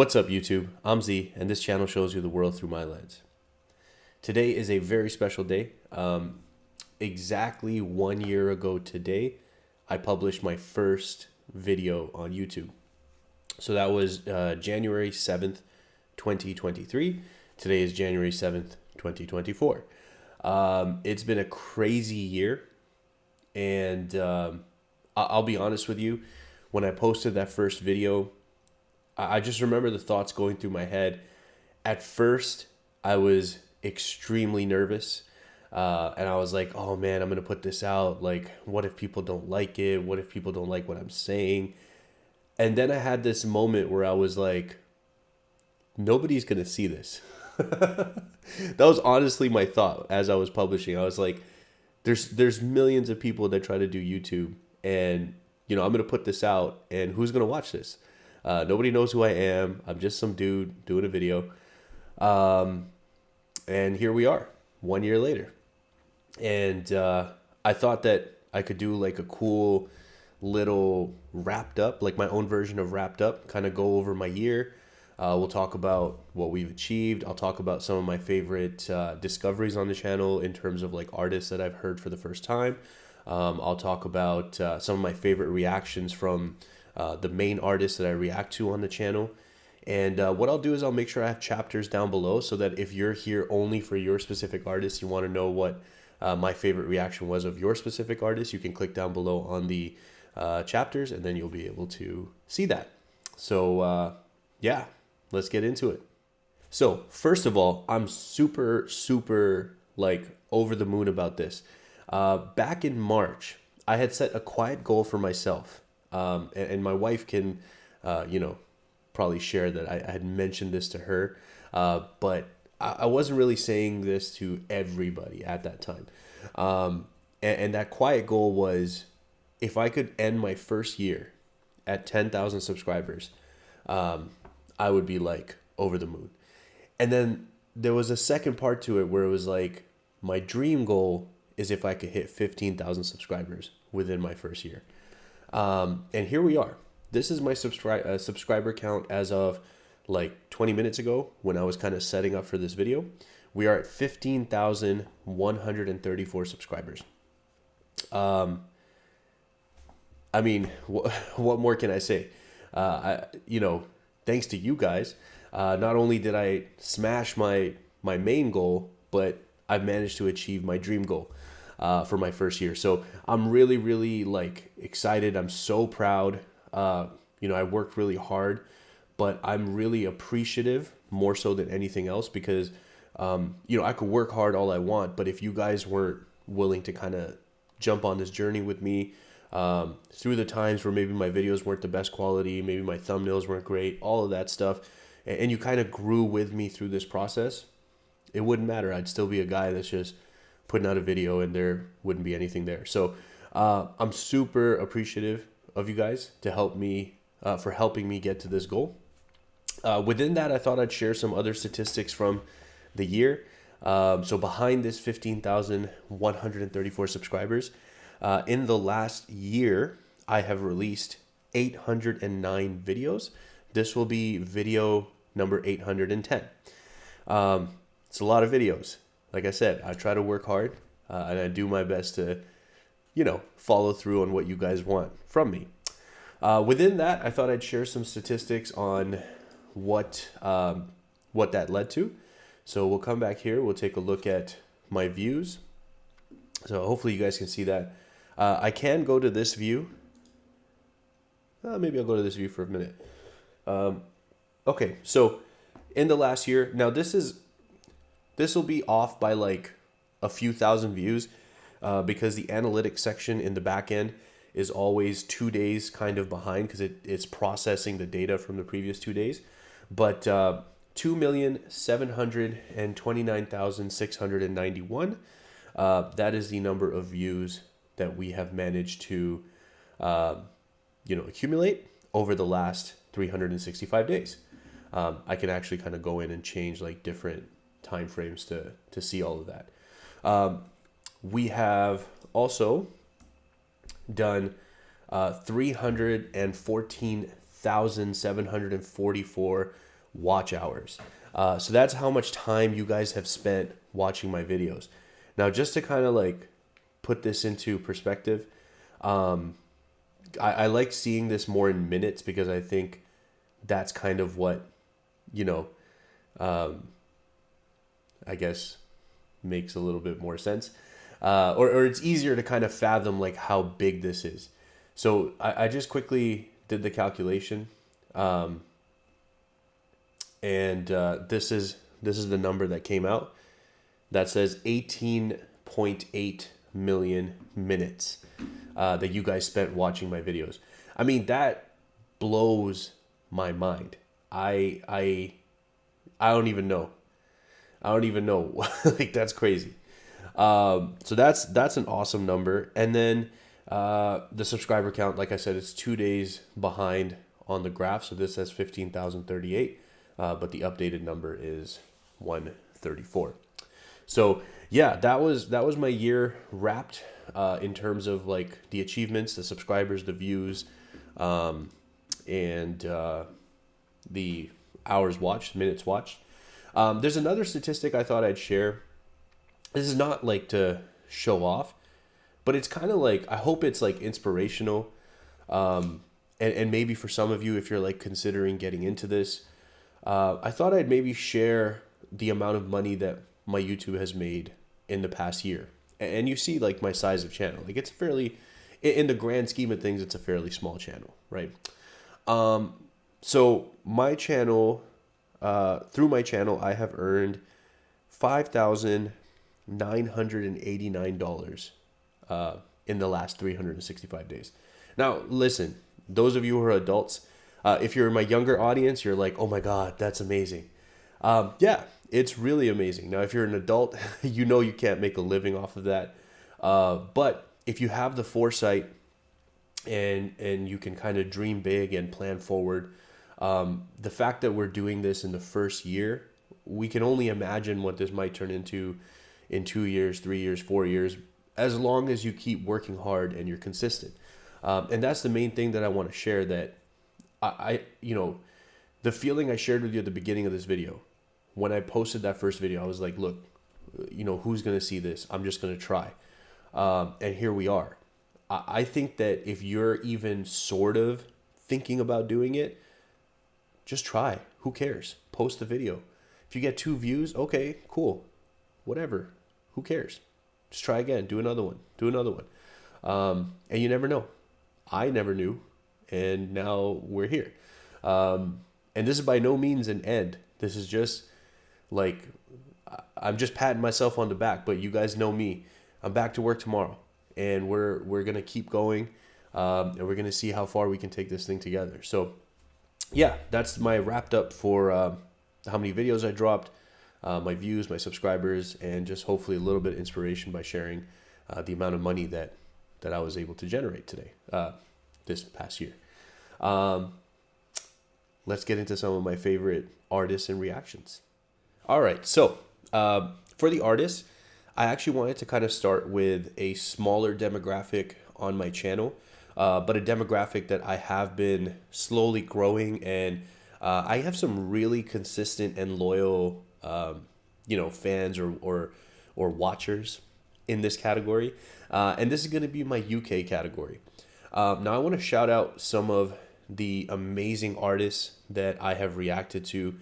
What's up, YouTube? I'm Z, and this channel shows you the world through my lens. Today is a very special day. Exactly 1 year ago today, I published my first video on YouTube. So that was January 7th, 2023. Today is January 7th, 2024. It's been a crazy year, and I'll be honest with you, when I posted that first video, I just remember the thoughts going through my head. At first, I was extremely nervous. And I was like, oh man, I'm going to put this out. Like, what if people don't like it? What if people don't like what I'm saying? And then I had this moment where I was like, nobody's going to see this. That was honestly my thought as I was publishing. I was like, there's millions of people that try to do YouTube, and I'm going to put this out, and who's going to watch this? Nobody knows who I am. I'm just some dude doing a video. And here we are 1 year later. And I thought that I could do like a cool little wrapped up, like my own version of wrapped up, kind of go over my year. We'll talk about what we've achieved. I'll talk about some of my favorite discoveries on the channel in terms of like artists that I've heard for the first time. I'll talk about some of my favorite reactions from the main artists that I react to on the channel. And what I'll do is I'll make sure I have chapters down below so that if you're here only for your specific artist, you want to know what my favorite reaction was of your specific artist, you can click down below on the chapters, and then you'll be able to see that. So yeah, let's get into it. So first of all, I'm super like over the moon about this. Back in March, I had set a quiet goal for myself. And my wife can, probably share that I had mentioned this to her, but I wasn't really saying this to everybody at that time. And that quiet goal was, if I could end my first year at 10,000 subscribers, I would be like over the moon. And then there was a second part to it where it was like, my dream goal is if I could hit 15,000 subscribers within my first year. And here we are. This is my subscriber count as of like 20 minutes ago when I was kind of setting up for this video. We are at 15,134 subscribers. I mean, what more can I say? Thanks to you guys, not only did I smash my main goal, but I've managed to achieve my dream goal for my first year. So I'm really like excited. I'm so proud. I worked really hard, but I'm really appreciative more so than anything else because, I could work hard all I want, but if you guys weren't willing to kind of jump on this journey with me, through the times where maybe my videos weren't the best quality, maybe my thumbnails weren't great, all of that stuff, and you kind of grew with me through this process, it wouldn't matter. I'd still be a guy that's just putting out a video and there wouldn't be anything there. So I'm super appreciative of you guys to help me for helping me get to this goal. Within that, I thought I'd share some other statistics from the year. So behind this 15,134 subscribers, in the last year, I have released 809 videos. This will be video number 810. It's a lot of videos. Like I said, I try to work hard and I do my best to, follow through on what you guys want from me. Within that, I thought I'd share some statistics on what that led to. So we'll come back here. We'll take a look at my views. So hopefully you guys can see that. I can go to this view. Maybe I'll go to this view for a minute. Okay, so in the last year, now this will be off by like a few thousand views because the analytics section in the back end is always 2 days kind of behind because it's processing the data from the previous 2 days. But 2,729,691, that is the number of views that we have managed to accumulate over the last 365 days. I can actually kind of go in and change like different time frames to see all of that. We have also done 314,744 watch hours. So that's how much time you guys have spent watching my videos. Now, just to kind of like put this into perspective, I like seeing this more in minutes because I think that's kind of what, you know, I guess makes a little bit more sense. Or it's easier to kind of fathom like how big this is. So I just quickly did the calculation. And this is the number that came out. That says 18.8 million minutes that you guys spent watching my videos. I mean, that blows my mind. I don't even know. Like, that's crazy. So that's an awesome number. And then the subscriber count, like I said, it's 2 days behind on the graph. So this says 15,038, but the updated number is 134. So yeah, that was my year wrapped in terms of like the achievements, the subscribers, the views, and the hours watched, minutes watched. There's another statistic I thought I'd share. This is not like to show off, but it's kind of like, I hope it's like inspirational. And maybe for some of you, if you're like considering getting into this, I thought I'd maybe share the amount of money that my YouTube has made in the past year. And you see like my size of channel, like it's fairly, in the grand scheme of things, it's a fairly small channel, right? So my channel, through my channel, I have earned $5,989 in the last 365 days. Now, listen, those of you who are adults, if you're my younger audience, you're like, oh my God, that's amazing. Yeah, it's really amazing. Now, if you're an adult, you know you can't make a living off of that. But if you have the foresight and you can kind of dream big and plan forward, the fact that we're doing this in the first year, we can only imagine what this might turn into in 2 years, 3 years, 4 years, as long as you keep working hard and you're consistent. And that's the main thing that I want to share, that I the feeling I shared with you at the beginning of this video, when I posted that first video, I was like, look, who's going to see this? I'm just going to try. And here we are. I think that if you're even sort of thinking about doing it, just try. Who cares? Post the video. If you get 2 views, okay, cool. Whatever. Who cares? Just try again. Do another one. And you never know. I never knew. And now we're here. And this is by no means an end. This is just like, I'm just patting myself on the back, but you guys know me. I'm back to work tomorrow, and we're going to keep going. And we're going to see how far we can take this thing together. So yeah, that's my wrapped up for how many videos I dropped, my views, my subscribers, and just hopefully a little bit of inspiration by sharing the amount of money that I was able to generate today, this past year. Let's get into some of my favorite artists and reactions. All right, so for the artists, I actually wanted to kind of start with a smaller demographic on my channel, but a demographic that I have been slowly growing, and I have some really consistent and loyal, fans or watchers in this category, and this is going to be my UK category. Now, I want to shout out some of the amazing artists that I have reacted to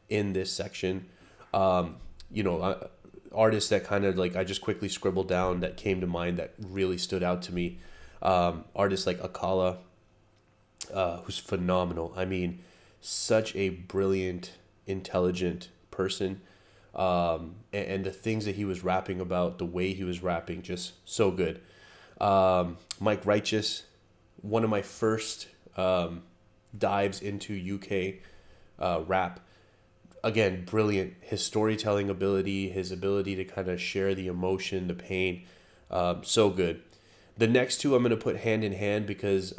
in this section. Artists that kind of like, I just quickly scribbled down that came to mind that really stood out to me. Artists like Akala, who's phenomenal. I mean, such a brilliant, intelligent person. And the things that he was rapping about, the way he was rapping, just so good. Mike Righteous, one of my first dives into UK rap. Again, brilliant. His storytelling ability, his ability to kind of share the emotion, the pain, so good. The next two I'm going to put hand in hand because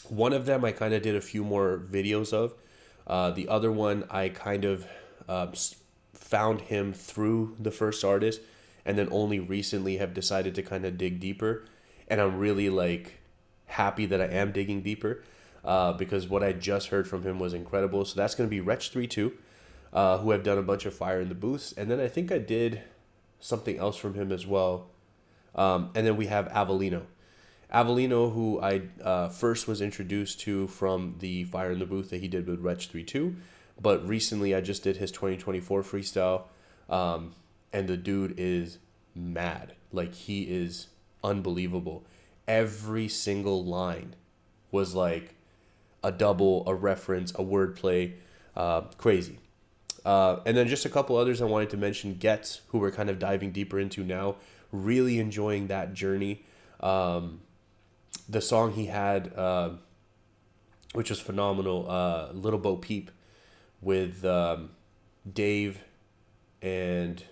one of them I kind of did a few more videos of. The other one I kind of found him through the first artist, and then only recently have decided to kind of dig deeper. And I'm really like happy that I am digging deeper. because what I just heard from him was incredible. So that's going to be Wretch32, who I've done a bunch of fire in the booths. And then I think I did something else from him as well. And then we have Avelino. Avelino, who I first was introduced to from the fire in the booth that he did with Wretch32. But recently I just did his 2024 freestyle. And the dude is mad. Like, he is unbelievable. Every single line was like a double, a reference, a wordplay, crazy. And then just a couple others I wanted to mention. Ghetts, who we're kind of diving deeper into now. Really enjoying that journey. The song he had, which was phenomenal, Little Bo Peep, with Dave and...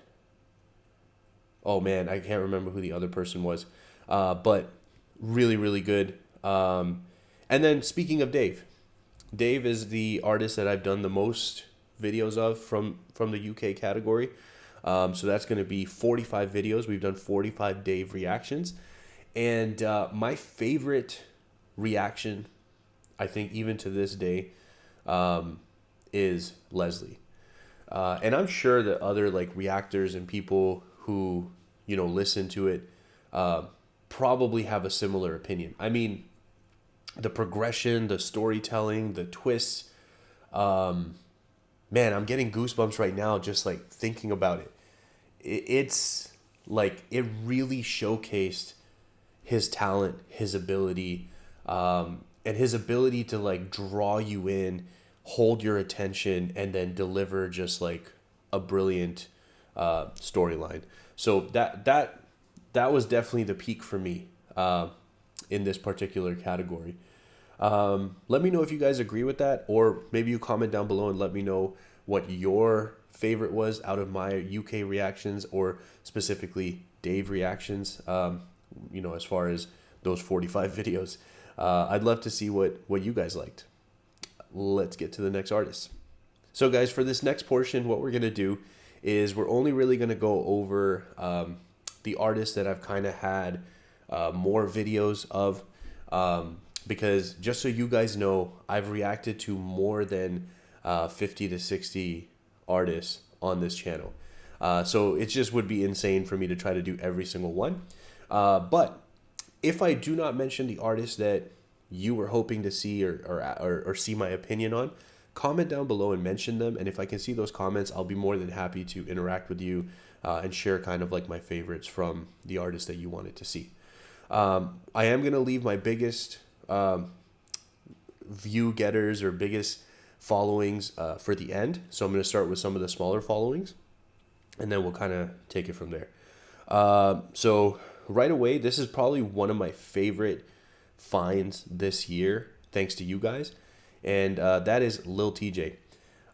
oh man, I can't remember who the other person was. But really, really good. And then speaking of Dave, Dave is the artist that I've done the most videos of from the UK category. So that's going to be 45 videos. We've done 45 Dave reactions. And my favorite reaction, I think even to this day, is Leslie. And I'm sure that other like reactors and people who, you know, listen to it probably have a similar opinion. I mean, the progression, the storytelling, the twists, man, I'm getting goosebumps right now just like thinking about it. It's like, it really showcased his talent, his ability, and his ability to like draw you in, hold your attention, and then deliver just like a brilliant storyline. So that was definitely the peak for me in this particular category. Let me know if you guys agree with that, or maybe you comment down below and let me know what your favorite was out of my UK reactions, or specifically Dave reactions, you know, as far as those 45 videos. I'd love to see what you guys liked. Let's get to the next artist. So guys, for this next portion, what we're going to do is we're only really going to go over the artists that I've kind of had more videos of, because just so you guys know, I've reacted to more than 50 to 60 artists on this channel. So it just would be insane for me to try to do every single one. But if I do not mention the artist that you were hoping to see or see my opinion on, comment down below and mention them. And if I can see those comments, I'll be more than happy to interact with you and share kind of like my favorites from the artist that you wanted to see. I am going to leave my biggest view getters or biggest followings for the end. So I'm going to start with some of the smaller followings, and then we'll kind of take it from there. So right away, this is probably one of my favorite finds this year, thanks to you guys, and that is Lil Tjay.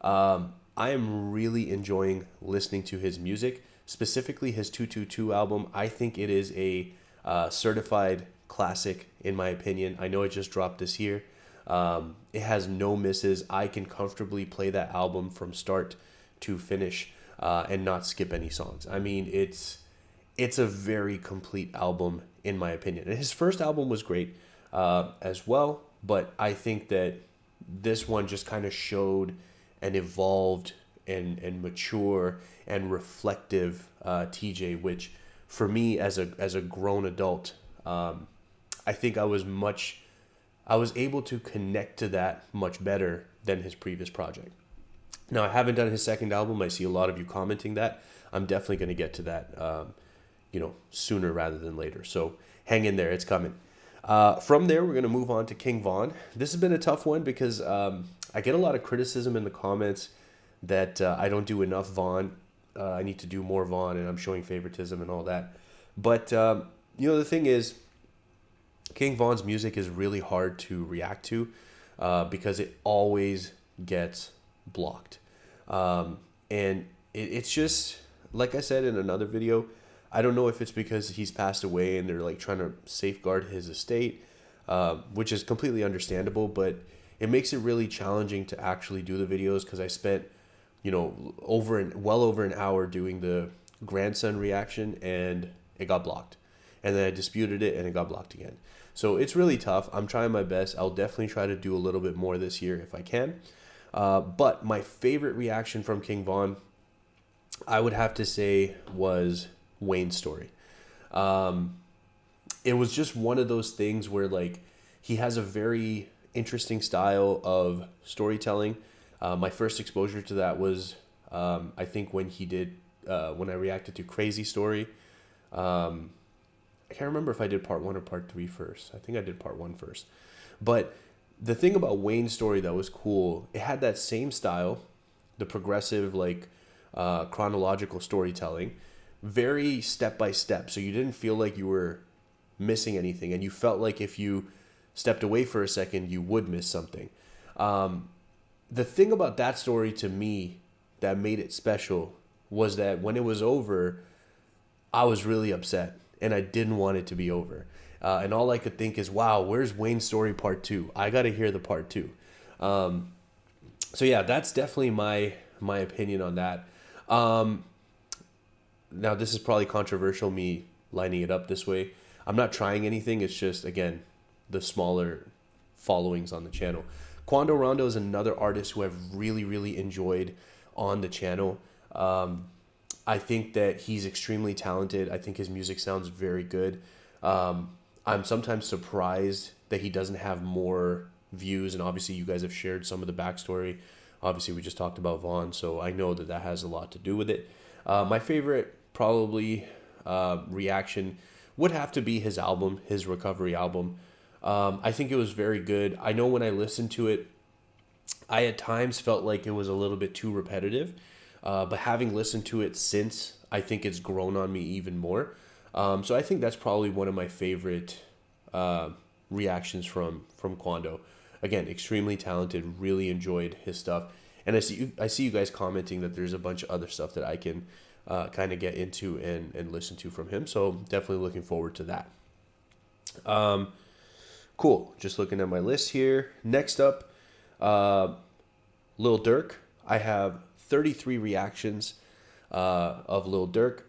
I am really enjoying listening to his music, specifically his 222 album. I think it is a certified classic in my opinion. I know it just dropped this year. It has no misses. I can comfortably play that album from start to finish and not skip any songs. I mean, it's a very complete album in my opinion. And his first album was great as well, but I think that this one just kind of showed an evolved and mature and reflective Tjay, which for me as a grown adult, I think I was able to connect to that much better than his previous project. Now, I haven't done his second album. I see a lot of you commenting that. I'm definitely going to get to that, you know, sooner rather than later. So hang in there. It's coming. From there, we're going to move on to King Von. This has been a tough one because I get a lot of criticism in the comments that I don't do enough Von. I need to do more Von, and I'm showing favoritism and all that. But, you know, the thing is, King Von's music is really hard to react to because it always gets blocked. And it's just, like I said in another video, I don't know if it's because he's passed away and they're like trying to safeguard his estate, which is completely understandable, but it makes it really challenging to actually do the videos because I spent, you know, well over an hour doing the grandson reaction and it got blocked. and then I disputed it and it got blocked again. So it's really tough. I'm trying my best. I'll definitely try to do a little bit more this year if I can. But my favorite reaction from King Von, I would have to say, was Wayne's story. It was just one of those things where like he has a very interesting style of storytelling. My first exposure to that was I think when he did when I reacted to Crazy Story. I can't remember if I did part 1 or part 3 first. I think I did part 1 first. But the thing about Wayne's story that was cool, it had that same style, the progressive, like chronological storytelling, very step by step. So you didn't feel like you were missing anything, and you felt like if you stepped away for a second, you would miss something. The thing about that story to me that made it special was that when it was over, I was really upset and I didn't want it to be over. And all I could think is, wow, where's Wayne's story part 2? I got to hear the part 2. So yeah, that's definitely my opinion on that. Now this is probably controversial, me lining it up this way. I'm not trying anything. It's just, again, the smaller followings on the channel. Quando Rondo is another artist who I've really, really enjoyed on the channel. I think that he's extremely talented. I think his music sounds very good. I'm sometimes surprised that he doesn't have more views, and obviously you guys have shared some of the backstory. Obviously we just talked about Vaughn, so I know that that has a lot to do with it. My favorite probably reaction would have to be his album, his Recovery album. I think it was very good. I know when I listened to it, I at times felt like it was a little bit too repetitive. But having listened to it since, I think it's grown on me even more. So I think that's probably one of my favorite reactions from Quando. Again, extremely talented, really enjoyed his stuff. And I see you guys commenting that there's a bunch of other stuff that I can kind of get into and listen to from him. So definitely looking forward to that. Cool. Just looking at my list here. Next up, Lil Durk. I have 33 reactions of Lil Durk.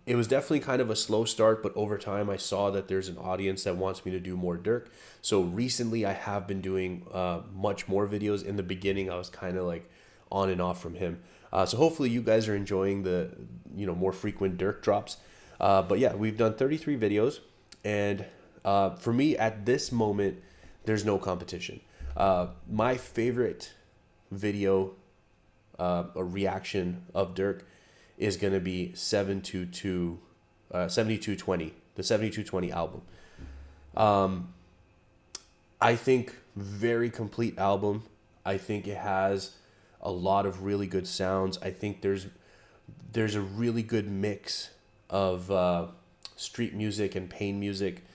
It was definitely kind of a slow start, but over time I saw that there's an audience that wants me to do more Durk. So recently I have been doing much more videos. In the beginning I was kind of like on and off from him. So hopefully you guys are enjoying the more frequent Durk drops. But yeah, we've done 33 videos, and for me at this moment there's no competition. My favorite video a reaction of Durk is going to be 7220, the 7220 album. I think very complete album. I think it has a lot of really good sounds. I think there's a really good mix of street music and pain music,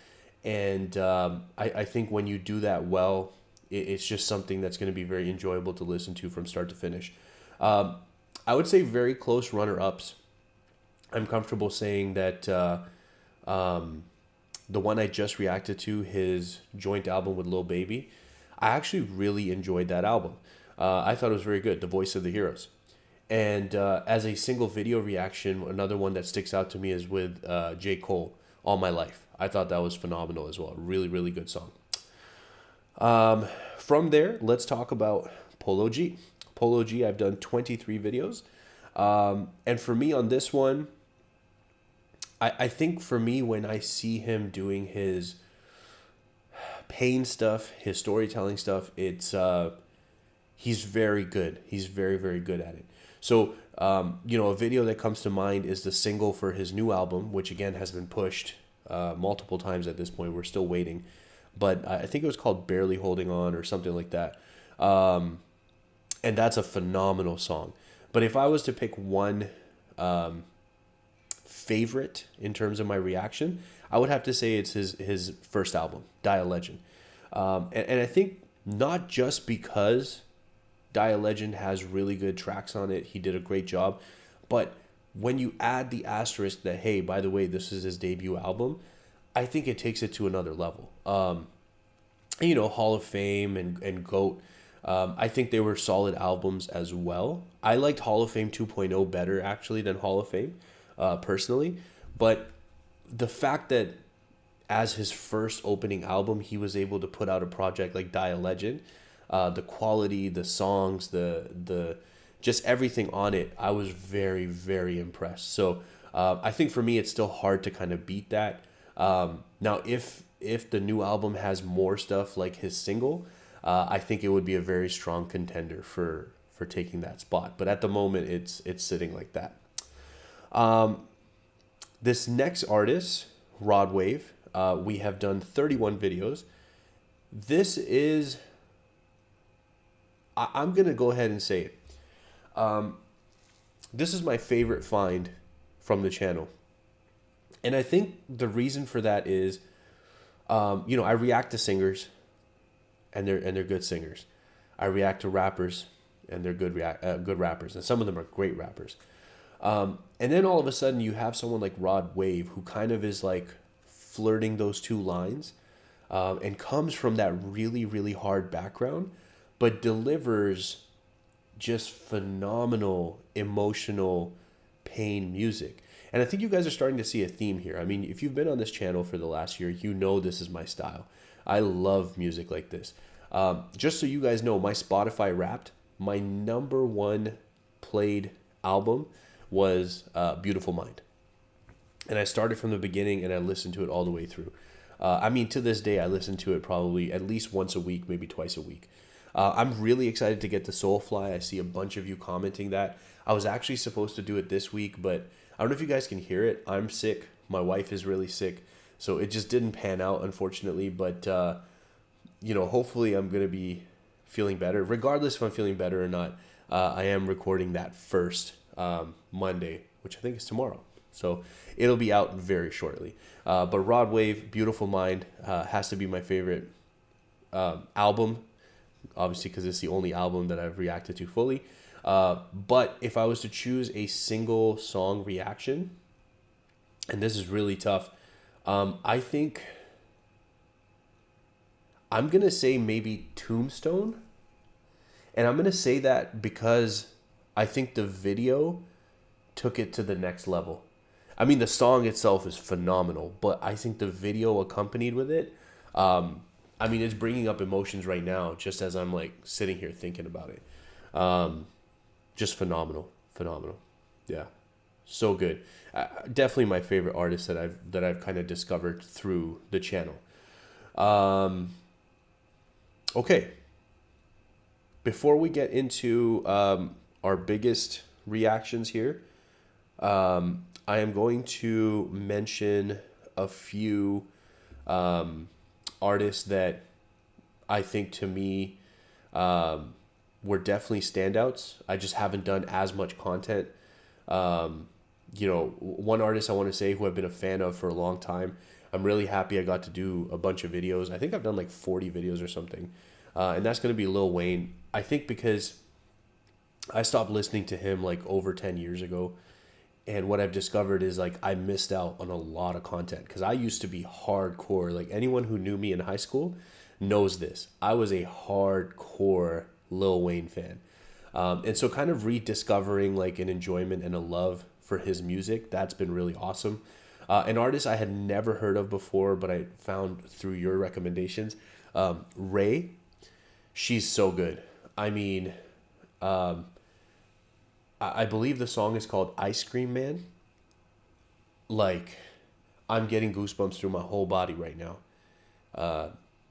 and I think when you do that well, it's just something that's going to be very enjoyable to listen to from start to finish. I would say very close runner-ups. I'm comfortable saying that the one I just reacted to, his joint album with Lil Baby, I actually really enjoyed that album. I thought it was very good, The Voice of the Heroes. And as a single video reaction, another one that sticks out to me is with J. Cole, All My Life. I thought that was phenomenal as well. Really, really good song. From there, let's talk about Polo G. Polo G, I've done 23 videos. And for me on this one, I think for me, when I see him doing his pain stuff, his storytelling stuff, it's he's very good. He's very, very good at it. So, a video that comes to mind is the single for his new album, which again has been pushed multiple times at this point. We're still waiting. But I think it was called Barely Holding On or something like that. And that's a phenomenal song. But if I was to pick one favorite in terms of my reaction, I would have to say it's his first album, Die a Legend. And I think not just because Die a Legend has really good tracks on it, he did a great job, but when you add the asterisk that, hey, by the way, this is his debut album, I think it takes it to another level. Hall of Fame and GOAT, I think they were solid albums as well. I liked Hall of Fame 2.0 better, actually, than Hall of Fame, personally. But the fact that as his first opening album, he was able to put out a project like Die a Legend, the quality, the songs, the just everything on it, I was very, very impressed. So I think for me, it's still hard to kind of beat that. Now, if the new album has more stuff like his single, I think it would be a very strong contender for taking that spot. But at the moment, it's sitting like that. This next artist, Rod Wave, we have done 31 videos. This is, I'm going to go ahead and say it. This is my favorite find from the channel. And I think the reason for that is, I react to singers and they're good singers. I react to rappers and they're good rappers. And some of them are great rappers. And then all of a sudden you have someone like Rod Wave who kind of is like flirting those two lines, and comes from that really, really hard background, but delivers just phenomenal emotional pain music. And I think you guys are starting to see a theme here. I mean, if you've been on this channel for the last year, you know this is my style. I love music like this. Just so you guys know, my Spotify Wrapped, my #1 played album was Beautiful Mind. And I started from the beginning and I listened to it all the way through. To this day, I listen to it probably at least once a week, maybe twice a week. I'm really excited to get to Soulfly. I see a bunch of you commenting that. I was actually supposed to do it this week, but I don't know if you guys can hear it. I'm sick. My wife is really sick. So it just didn't pan out, unfortunately. But, hopefully I'm going to be feeling better. Regardless if I'm feeling better or not, I am recording that first Monday, which I think is tomorrow. So it'll be out very shortly. But Rod Wave, Beautiful Mind, has to be my favorite album, obviously because it's the only album that I've reacted to fully. But if I was to choose a single song reaction, and this is really tough, I think I'm going to say maybe Tombstone. And I'm going to say that because I think the video took it to the next level. I mean, the song itself is phenomenal, but I think the video accompanied with it, it's bringing up emotions right now just as I'm like sitting here thinking about it. Just phenomenal. Yeah, so good. Definitely my favorite artist that I've kind of discovered through the channel. Okay. Before we get into our biggest reactions here, I am going to mention a few artists that I think to me were definitely standouts. I just haven't done as much content. One artist I want to say who I've been a fan of for a long time. I'm really happy I got to do a bunch of videos. I think I've done like 40 videos or something. And that's going to be Lil Wayne. I think because I stopped listening to him like over 10 years ago. And what I've discovered is like I missed out on a lot of content because I used to be hardcore. Like anyone who knew me in high school knows this. I was a hardcore Lil Wayne fan. And so kind of rediscovering like an enjoyment and a love for his music, that's been really awesome. An artist I had never heard of before, but I found through your recommendations, Ray. She's so good. I mean, I believe the song is called Ice Cream Man. Like, I'm getting goosebumps through my whole body right now.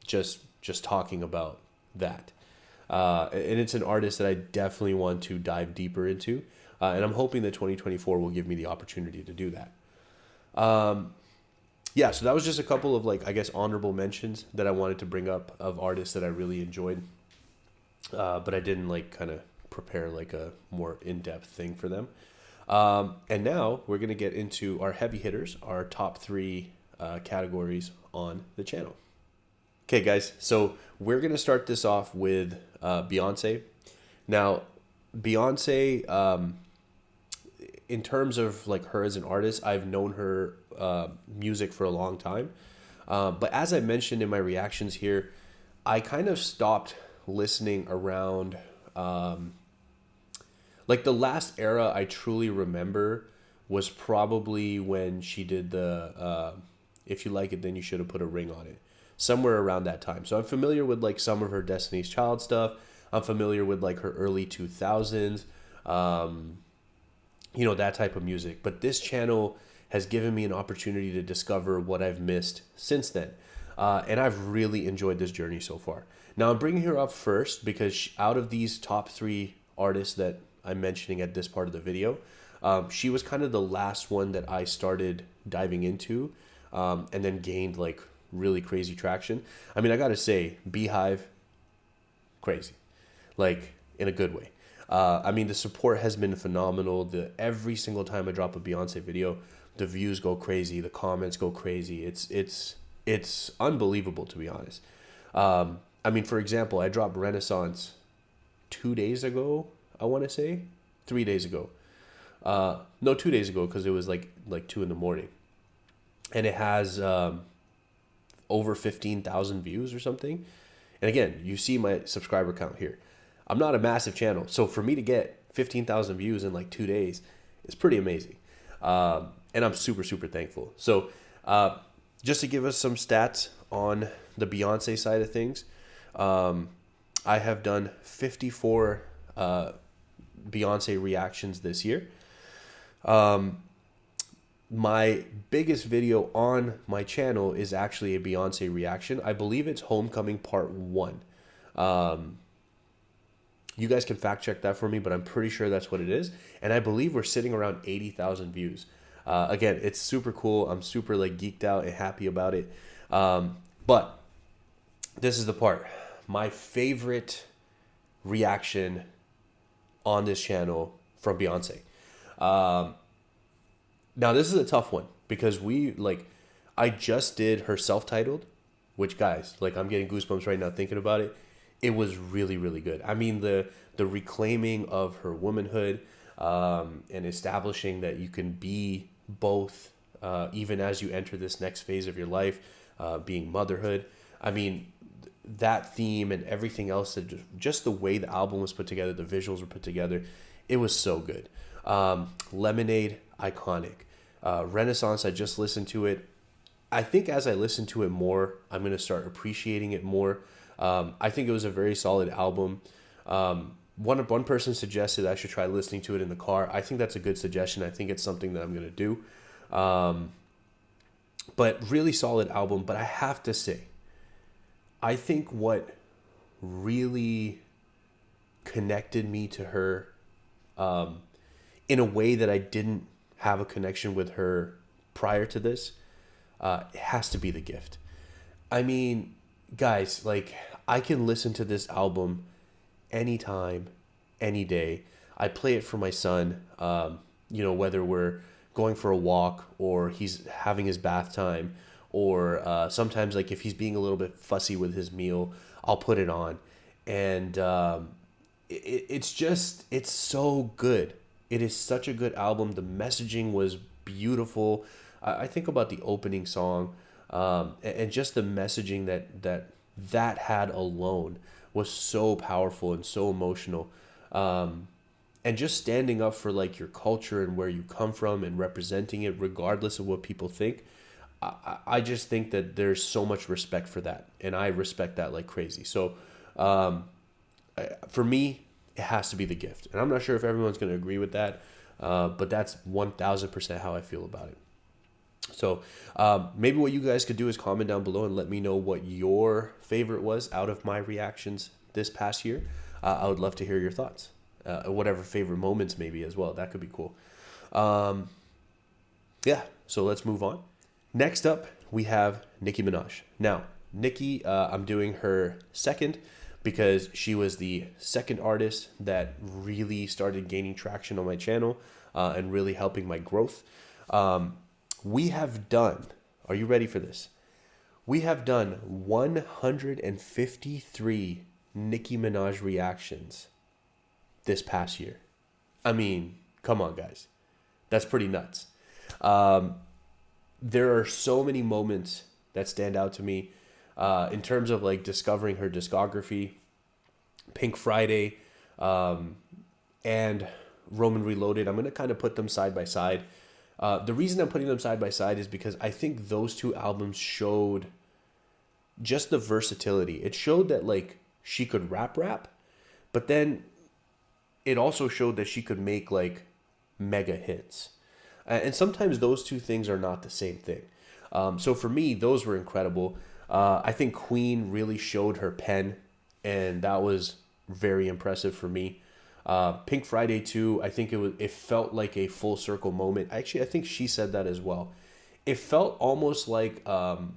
Just talking about that. And it's an artist that I definitely want to dive deeper into. And I'm hoping that 2024 will give me the opportunity to do that. So that was just a couple of like, I guess, honorable mentions that I wanted to bring up of artists that I really enjoyed. But I didn't like kind of prepare like a more in-depth thing for them. And now we're going to get into our heavy hitters, our top 3 categories on the channel. Okay, guys, so we're going to start this off with Beyoncé. Now, Beyoncé, in terms of like her as an artist, I've known her music for a long time. But as I mentioned in my reactions here, I kind of stopped listening around like the last era I truly remember was probably when she did the If You Like It Then You Should Have Put a Ring on It. Somewhere around that time. So I'm familiar with like some of her Destiny's Child stuff. I'm familiar with like her early 2000s. That type of music. But this channel has given me an opportunity to discover what I've missed since then. And I've really enjoyed this journey so far. Now, I'm bringing her up first because out of these top 3 artists that I'm mentioning at this part of the video, she was kind of the last one that I started diving into and then gained like really crazy traction. I mean, I got to say, Beehive, crazy. Like, in a good way. I mean, the support has been phenomenal. Every single time I drop a Beyonce video, the views go crazy, the comments go crazy. It's unbelievable, to be honest. I mean, for example, I dropped Renaissance 2 days ago, I want to say. 3 days ago. No, 2 days ago, because it was like 2 in the morning. And it has over 15,000 views or something. And again, you see my subscriber count here. I'm not a massive channel, so for me to get 15,000 views in like 2 days is pretty amazing. And I'm super, super thankful. So just to give us some stats on the Beyonce side of things, I have done 54 Beyonce reactions this year. My biggest video on my channel is actually a Beyonce reaction. I believe it's Homecoming Part 1. You guys can fact check that for me, but I'm pretty sure that's what it is. And I believe we're sitting around 80,000 views. Again, it's super cool. I'm super like geeked out and happy about it. But this is the part. My favorite reaction on this channel from Beyonce. Now, this is a tough one because I just did her self-titled, which, guys, like, I'm getting goosebumps right now thinking about it. It was really, really good. I mean, the reclaiming of her womanhood and establishing that you can be both even as you enter this next phase of your life, being motherhood. I mean, that theme and everything else, that just the way the album was put together, the visuals were put together, it was so good. Lemonade, iconic. Renaissance, I just listened to it. I think as I listen to it more, I'm going to start appreciating it more. I think it was a very solid album. One person suggested I should try listening to it in the car. I think that's a good suggestion. I think it's something that I'm going to do. But really solid album. But I have to say, I think what really connected me to her in a way that I didn't have a connection with her prior to this, it has to be The Gift. I mean, guys, like, I can listen to this album anytime, any day. I play it for my son, whether we're going for a walk or he's having his bath time, or sometimes, like, if he's being a little bit fussy with his meal, I'll put it on. And it's so good. It is such a good album. The messaging was beautiful. I think about the opening song, and just the messaging that had alone was so powerful and so emotional. And just standing up for like your culture and where you come from and representing it regardless of what people think. I just think that there's so much respect for that, and I respect that like crazy. So for me, it has to be The Gift. And I'm not sure if everyone's going to agree with that, but that's 1000% how I feel about it. So maybe what you guys could do is comment down below and let me know what your favorite was out of my reactions this past year. I would love to hear your thoughts. Whatever favorite moments maybe as well. That could be cool. Yeah, so let's move on. Next up, we have Nicki Minaj. Now, Nicki, I'm doing her second because she was the second artist that really started gaining traction on my channel and really helping my growth. We have done, are you ready for this? We have done 153 Nicki Minaj reactions this past year. I mean, come on, guys. That's pretty nuts. There are so many moments that stand out to me in terms of like discovering her discography. Pink Friday and Roman Reloaded. I'm going to kind of put them side by side. The reason I'm putting them side by side is because I think those two albums showed just the versatility. It showed that like she could rap, but then it also showed that she could make like mega hits. And sometimes those two things are not the same thing. So for me, those were incredible. I think Queen really showed her pen, and that was very impressive for me. Pink Friday too. I think it felt like a full circle moment. Actually, I think she said that as well. It felt almost like, to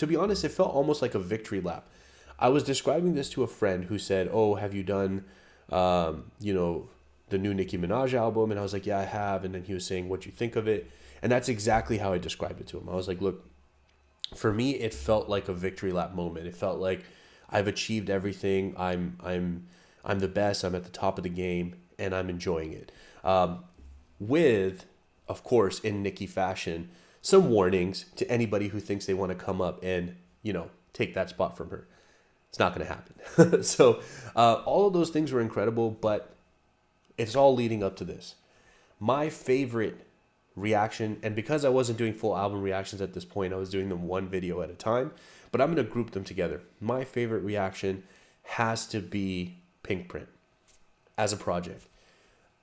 be honest, it felt almost like a victory lap. I was describing this to a friend who said, "Oh, have you done, the new Nicki Minaj album?" And I was like, "Yeah, I have." And then he was saying, "What you think of it?" And that's exactly how I described it to him. I was like, "Look, for me, it felt like a victory lap moment. It felt like I've achieved everything. I'm the best. I'm at the top of the game, and I'm enjoying it." With, of course, in Nicki fashion, some warnings to anybody who thinks they want to come up and take that spot from her. It's not going to happen. So all of those things were incredible, but it's all leading up to this. My favorite reaction, and because I wasn't doing full album reactions at this point, I was doing them one video at a time, but I'm going to group them together. My favorite reaction has to be Pink Print as a project.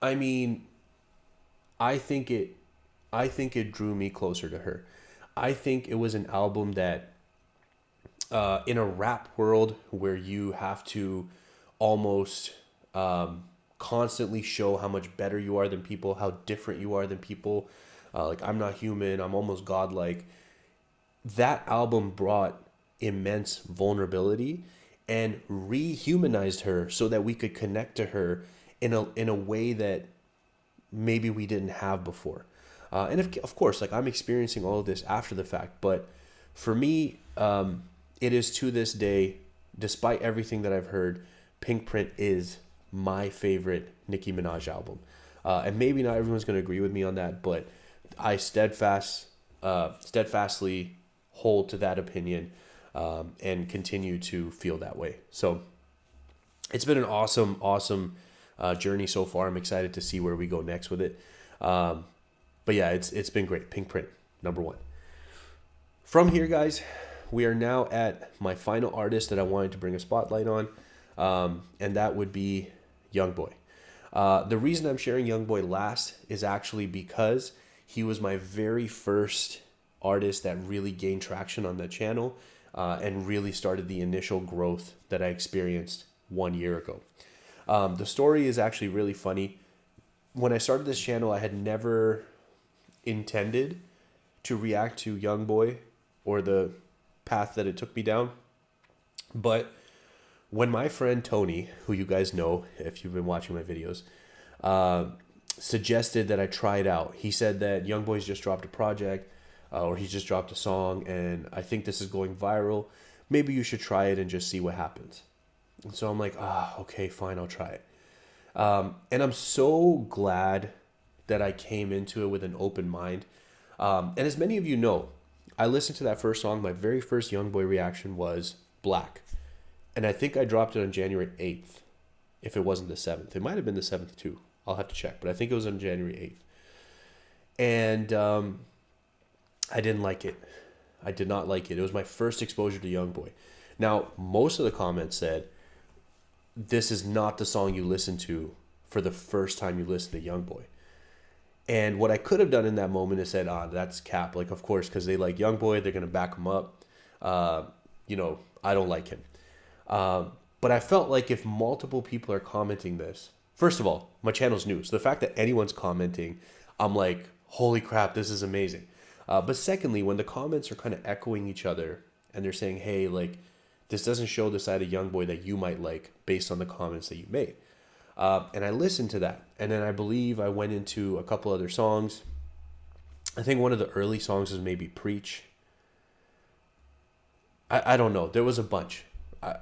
I mean, I think it drew me closer to her. I think it was an album that, in a rap world where you have to almost constantly show how much better you are than people, how different you are than people, like I'm not human, I'm almost godlike. That album brought immense vulnerability and rehumanized her so that we could connect to her in a way that maybe we didn't have before. And of course, like I'm experiencing all of this after the fact, but for me, it is to this day, despite everything that I've heard, Pink Print is my favorite Nicki Minaj album. And maybe not everyone's going to agree with me on that, but I steadfastly hold to that opinion, and continue to feel that way. So it's been an awesome journey so far. I'm excited to see where we go next with it. But yeah, it's been great. Pink Print, number one. From here, guys, we are now at my final artist that I wanted to bring a spotlight on, and that would be YoungBoy. The reason I'm sharing YoungBoy last is actually because he was my very first artist that really gained traction on the channel, and really started the initial growth that I experienced 1 year ago. The story is actually really funny. When I started this channel, I had never intended to react to YoungBoy or the path that it took me down. But when my friend Tony, who you guys know if you've been watching my videos, suggested that I try it out, he said that YoungBoy's just dropped a project, or he's just dropped a song, and I think this is going viral. Maybe you should try it and just see what happens. And so I'm like, okay, fine, I'll try it. And I'm so glad that I came into it with an open mind. And as many of you know, I listened to that first song. My very first YoungBoy reaction was Black. And I think I dropped it on January 8th, if it wasn't the 7th. It might have been the 7th too. I'll have to check, but I think it was on January 8th. And I didn't like it. I did not like it. It was my first exposure to YoungBoy. Now, most of the comments said, this is not the song you listen to for the first time you listen to YoungBoy. And what I could have done in that moment is said, that's cap. Like, of course, because they like YoungBoy, they're going to back him up. I don't like him. But I felt like if multiple people are commenting this, first of all, my channel's new. So the fact that anyone's commenting, I'm like, holy crap, this is amazing. But secondly, when the comments are kind of echoing each other and they're saying, hey, like, this doesn't show the side of YoungBoy that you might like based on the comments that you made. And I listened to that. And then I believe I went into a couple other songs. I think one of the early songs was maybe Preach. I don't know. There was a bunch.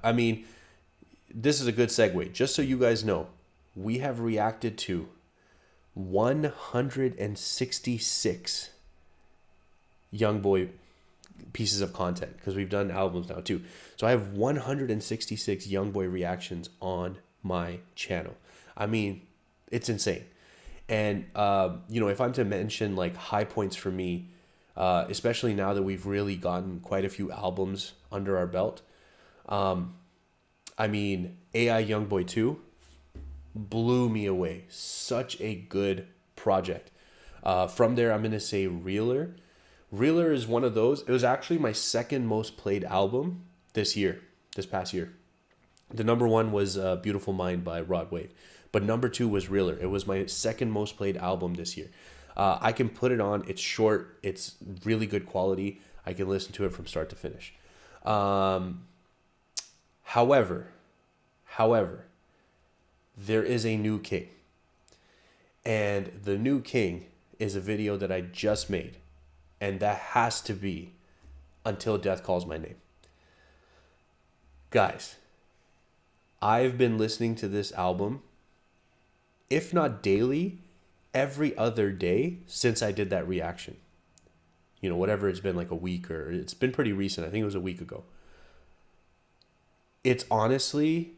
I mean, this is a good segue. Just so you guys know, we have reacted to 166 YoungBoy pieces of content, because we've done albums now too. So I have 166 YoungBoy reactions on my channel. I mean, it's insane. And, if I'm to mention like high points for me, especially now that we've really gotten quite a few albums under our belt. AI YoungBoy 2 blew me away. Such a good project. From there, I'm going to say Reeler. Reeler is one of those. It was actually my second most played album this past year. The number one was Beautiful Mind by Rod Wave. But number two was Reeler. It was my second most played album this year. I can put it on. It's short. It's really good quality. I can listen to it from start to finish. However, there is a new king. And the new king is a video that I just made. And that has to be Until Death Calls My Name. Guys, I've been listening to this album, if not daily, every other day since I did that reaction. Whatever it's been, like a week, or it's been pretty recent. I think it was a week ago. It's honestly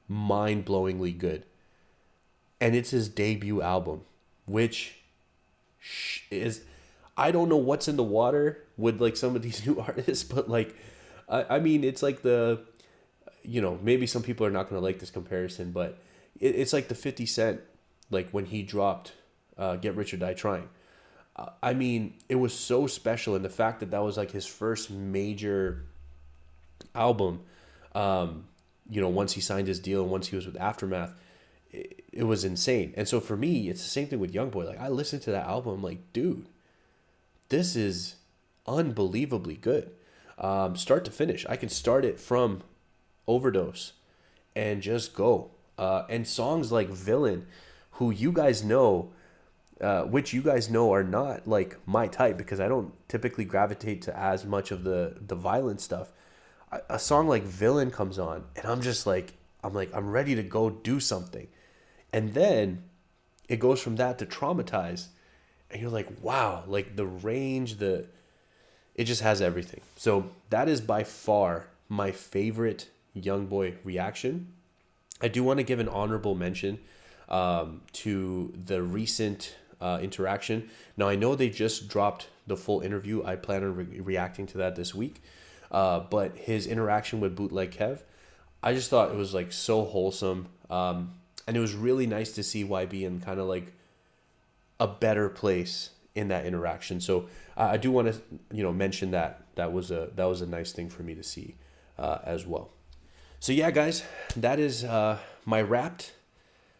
mind-blowingly good. And it's his debut album, which is, I don't know what's in the water with like some of these new artists, but like, it's like maybe some people are not going to like this comparison, but it's like the 50 Cent, like when he dropped Get Rich or Die Trying. It was so special, and the fact that was like his first major album, once he signed his deal and once he was with Aftermath, it was insane. And so for me, it's the same thing with YoungBoy. Like, I listened to that album, I'm like, dude, this is unbelievably good. Start to finish. I can start it from Overdose and just go. And songs like Villain, who you guys know, which you guys know are not like my type, because I don't typically gravitate to as much of the violent stuff. A song like Villain comes on, and I'm ready to go do something. And then it goes from that to Traumatized, and you're like, wow, like the range, it just has everything. So that is by far my favorite YoungBoy reaction. I do want to give an honorable mention to the recent interaction. Now, I know they just dropped the full interview. I plan on reacting to that this week. But his interaction with Bootleg Kev, I just thought it was like so wholesome. And it was really nice to see YB in kind of like a better place in that interaction. So I do want to, mention that was a nice thing for me to see as well. So yeah, guys, that is my Wrapped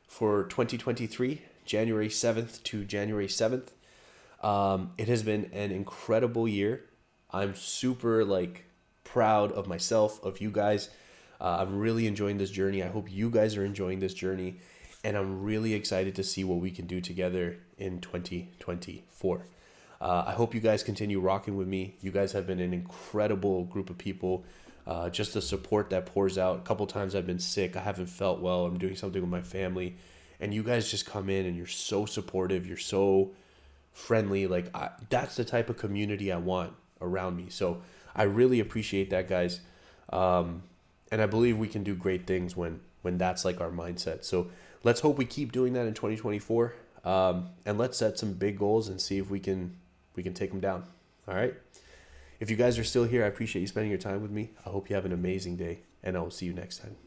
for 2023, January 7th to January 7th. It has been an incredible year. I'm super proud of myself, of you guys. I'm really enjoying this journey. I hope you guys are enjoying this journey, and I'm really excited to see what we can do together in 2024. I hope you guys continue rocking with me. You guys have been an incredible group of people. Just the support that pours out. A couple times I've been sick. I haven't felt well. I'm doing something with my family, and you guys just come in and you're so supportive. You're so friendly. That's the type of community I want around me. So I really appreciate that, guys. And I believe we can do great things when that's like our mindset. So let's hope we keep doing that in 2024. And let's set some big goals and see if we can take them down. All right. If you guys are still here, I appreciate you spending your time with me. I hope you have an amazing day, and I will see you next time.